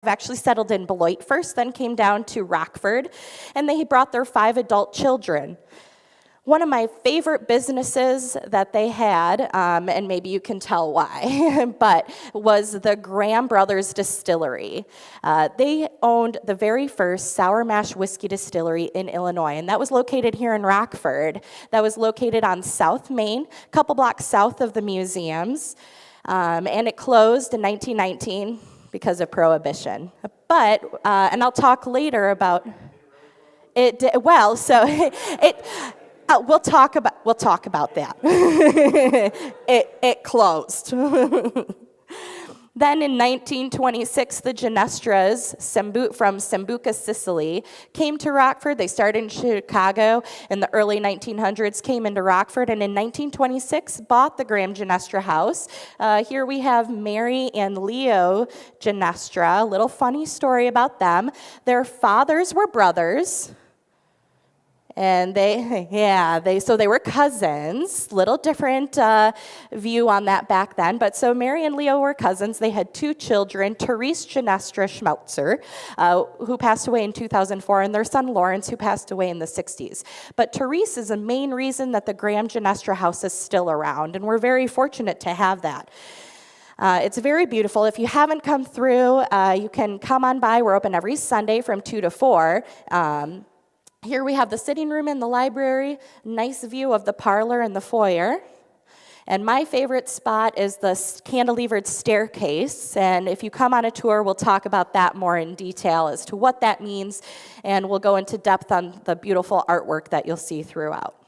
actually settled in Beloit first, then came down to Rockford, and they brought their 5 adult children. One of my favorite businesses that they had, and maybe you can tell why, but was the Graham Brothers Distillery. They owned the very first sour mash whiskey distillery in Illinois, and that was located here in Rockford. That was located on South Main, a couple blocks south of the museums, and it closed in 1919 because of Prohibition. But, and I'll talk later about it, well, so it... we'll talk about that. it closed. Then in 1926, the Ginestras from Sambuca, Sicily, came to Rockford. They started in Chicago in the early 1900s, came into Rockford, and in 1926 bought the Graham Ginestra house. Here we have Mary and Leo Ginestra. A little funny story about them. Their fathers were brothers. And so they were cousins. Little different view on that back then. But so Mary and Leo were cousins. They had 2 children, Therese Ginestra Schmelzer, who passed away in 2004, and their son Lawrence, who passed away in the 60s. But Therese is the main reason that the Graham Ginestra house is still around, and we're very fortunate to have that. It's very beautiful. If you haven't come through, you can come on by. We're open every Sunday from 2 to 4. Here we have the sitting room and the library, nice view of the parlor and the foyer. And my favorite spot is the cantilevered staircase. And if you come on a tour, we'll talk about that more in detail as to what that means. And we'll go into depth on the beautiful artwork that you'll see throughout.